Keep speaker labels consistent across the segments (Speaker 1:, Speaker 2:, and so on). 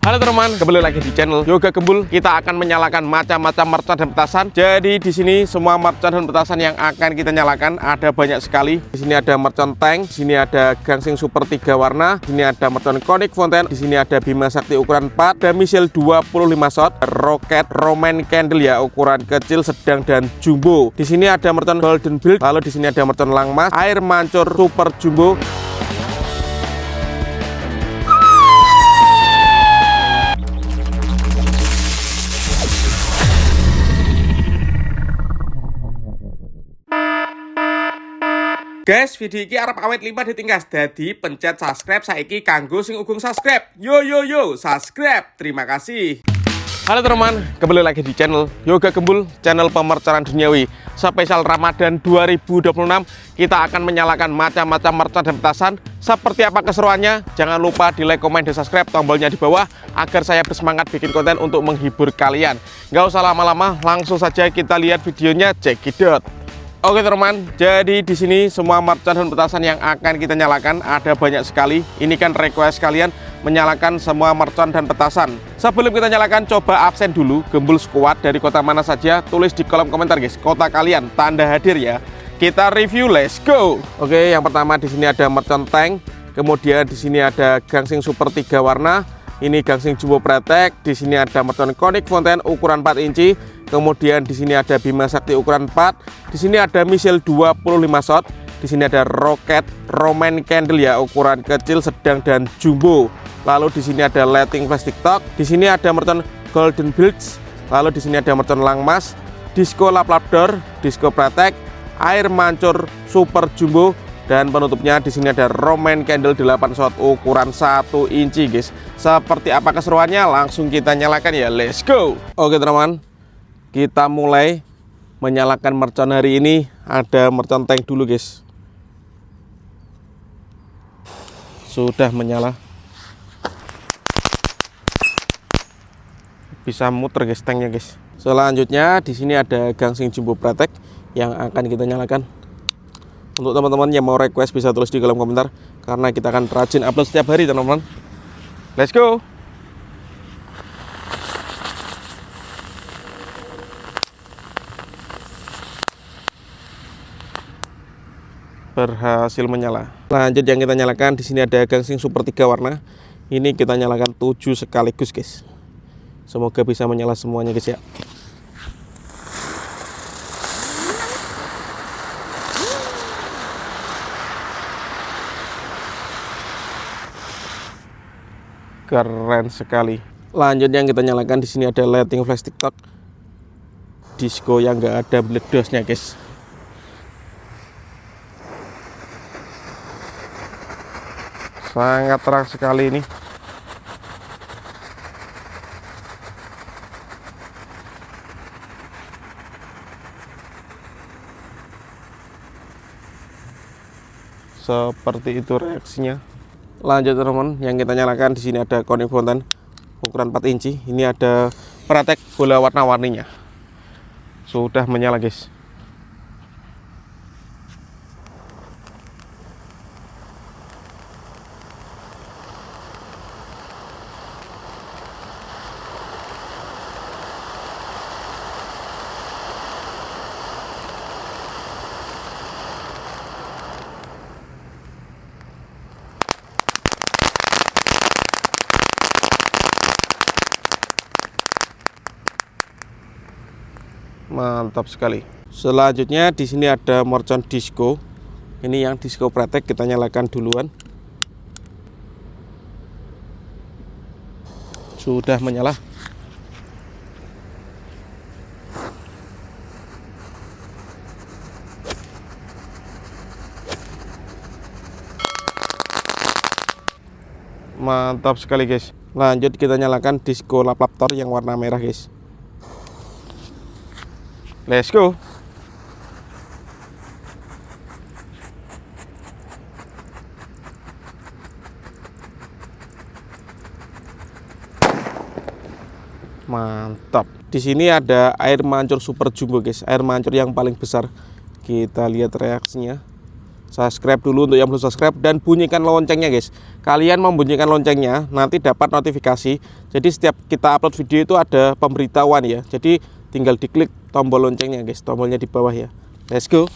Speaker 1: Halo teman-teman, kembali lagi di channel Yoga Gembul. Kita akan menyalakan macam-macam mercon dan petasan. Jadi di sini semua mercon dan petasan yang akan kita nyalakan ada banyak sekali. Di sini ada mercon tank, di sini ada gangsing super 3 warna, di sini ada mercon conic fountain, di sini ada Bima Sakti ukuran 4, ada misil 25 shot, roket Roman candle ya ukuran kecil, sedang dan jumbo. Di sini ada mercon golden build, lalu di sini ada mercon langmas, air mancur super jumbo. Guys, video ini arep awet 5 ditingkas. Jadi pencet subscribe saiki kanggo sing ugung subscribe. Yo subscribe. Terima kasih. Halo teman-teman, kembali lagi di channel Yoga Gembul, channel pemercon duniawi. Spesial Ramadan 2026, kita akan menyalakan macam-macam mercon dan petasan. Seperti apa keseruannya? Jangan lupa di like, komen, dan subscribe, tombolnya di bawah agar saya bersemangat bikin konten untuk menghibur kalian. Nggak usah lama-lama, langsung saja kita lihat videonya. Check it out. Oke teman, jadi di sini semua mercon dan petasan yang akan kita nyalakan ada banyak sekali. Ini kan request kalian menyalakan semua mercon dan petasan. Sebelum kita nyalakan, coba absen dulu. Gembul squad dari kota mana saja? Tulis di kolom komentar guys. Kota kalian, tanda hadir ya. Kita review, let's go. Oke, yang pertama di sini ada mercon tank. Kemudian di sini ada gangsing super 3 warna. Ini gangsing jumbo pretek. Di sini ada mercon conic fountain ukuran 4 inci. Kemudian di sini ada Bima Sakti ukuran 4. Di sini ada misil 25 shot. Di sini ada roket Roman candle ya ukuran kecil, sedang dan jumbo. Lalu di sini ada lighting plastic top. Di sini ada mercon golden builds. Lalu di sini ada mercon langmas, disco laplapdor, disco pretek, air mancur super jumbo. Dan penutupnya di sini ada Roman candle 8 shot ukuran 1 inci guys. Seperti apa keseruannya? Langsung kita nyalakan ya, let's go. Oke teman-teman, kita mulai menyalakan mercon hari ini. Ada mercon tank dulu guys. Sudah menyala. Bisa muter guys tanknya guys. Selanjutnya di sini ada gangsing jumbo pretek yang akan kita nyalakan. Untuk teman-teman yang mau request bisa tulis di kolom komentar, karena kita akan rajin upload setiap hari teman-teman. Let's go. Berhasil menyala. Lanjut yang kita nyalakan, di sini ada gangsing super 3 warna. Ini kita nyalakan 7 sekaligus guys. Semoga bisa menyala semuanya guys ya. Keren sekali. Lanjut yang kita nyalakan, di sini ada lighting flash TikTok. Disco yang enggak ada meledosnya guys. Sangat terang sekali ini. Seperti itu reaksinya. Lanjut teman-teman, yang kita nyalakan di sini ada conic fountain ukuran 4 inci. Ini ada pretek bola warna-warninya. Sudah menyala guys. Mantap sekali. Selanjutnya di sini ada mercon disco. Ini yang disco pretek, kita nyalakan duluan. Sudah menyala. Mantap sekali guys. Lanjut kita nyalakan disco laplaptor yang warna merah guys. Let's go. Mantap. Di sini ada air mancur super jumbo guys, air mancur yang paling besar. Kita lihat reaksinya. subscribe dulu untuk yang belum subscribe dan bunyikan loncengnya guys. Kalian membunyikan loncengnya nanti dapat notifikasi. Jadi setiap kita upload video itu ada pemberitahuan ya. Jadi tinggal diklik tombol loncengnya guys, tombolnya di bawah ya. Let's go.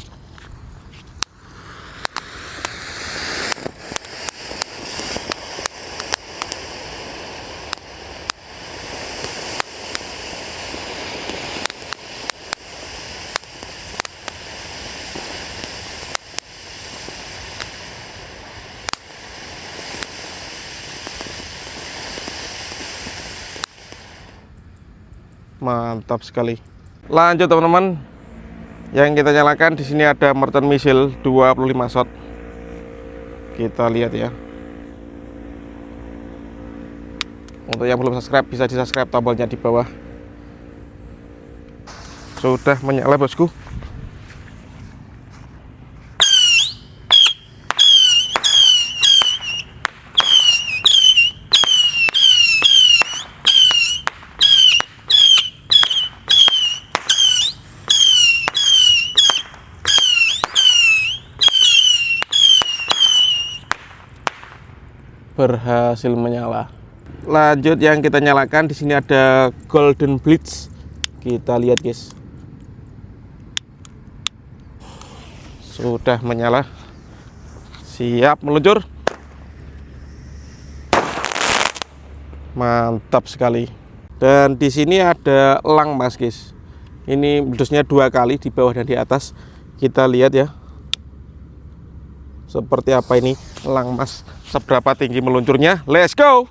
Speaker 1: Mantap sekali. Lanjut teman-teman. Yang kita nyalakan di sini ada merchant missile 25 shot. Kita lihat ya. Untuk yang belum subscribe bisa di-subscribe, tombolnya di bawah. Sudah menyala bosku. Berhasil menyala. Lanjut yang kita nyalakan di sini ada Golden Blitz. Kita lihat guys. Sudah menyala. Siap meluncur. Mantap sekali. Dan di sini ada elang mas guys. Ini meletusnya 2 kali di bawah dan di atas. Kita lihat ya. Seperti apa ini elang mas, seberapa tinggi meluncurnya. Let's go.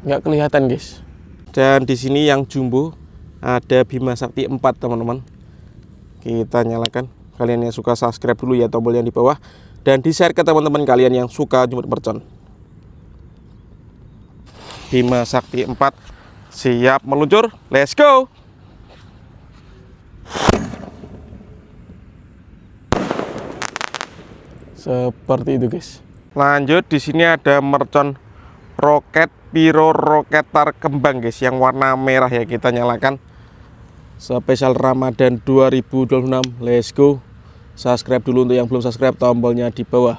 Speaker 1: Nggak kelihatan guys. Dan di sini yang jumbo ada Bima Sakti 4 teman-teman. Kita nyalakan. Kalian yang suka subscribe dulu ya, tombol yang di bawah, dan di share ke teman-teman kalian yang suka jumbo mercon. Bima Sakti 4 siap meluncur. Let's go. Seperti itu guys. Lanjut di sini ada mercon roket Piro Roketar Kembang guys, yang warna merah ya. Kita nyalakan. Spesial Ramadan 2026. Let's go. Subscribe dulu untuk yang belum subscribe, tombolnya di bawah.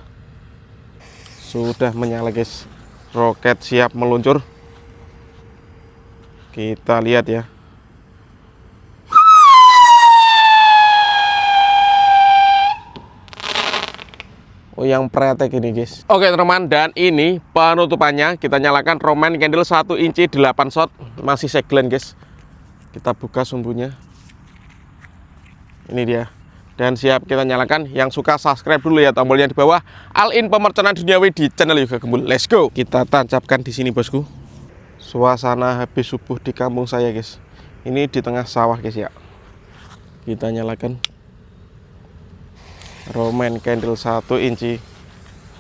Speaker 1: Sudah menyala guys. Roket siap meluncur. Kita lihat ya. Oh, yang pretek ini guys. Oke teman-teman, dan ini penutupannya. Kita nyalakan Roman Candle 1 inci 8 shot. Masih seglen guys. Kita buka sumbunya. Ini dia. Dan siap kita nyalakan. Yang suka subscribe dulu ya, tombolnya di bawah. All in pemerconan duniawi di channel Yoga Gembul. Let's go. Kita tancapkan di sini bosku. Suasana habis subuh di kampung saya guys. Ini di tengah sawah guys ya. Kita nyalakan Roman Candle 1 inci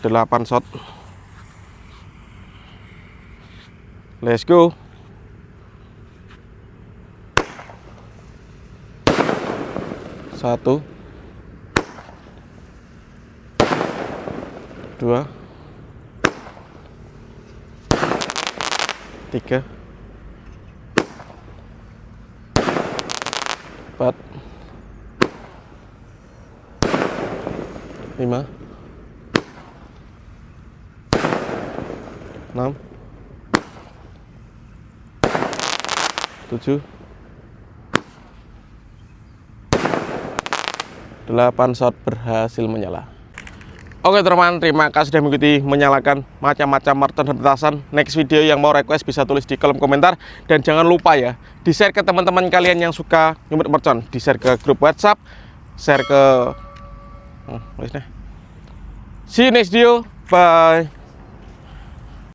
Speaker 1: 8 shot. Let's go. Satu, 2, 3, 4, 5, 6, 7, 8 shot berhasil menyala. Oke teman-teman, terima kasih sudah mengikuti menyalakan macam-macam mercon dan petasan. Next video yang mau request bisa tulis di kolom komentar. Dan jangan lupa ya, di share ke teman-teman kalian yang suka nyumit mercon. Di share ke grup WhatsApp, share ke see you next video, bye.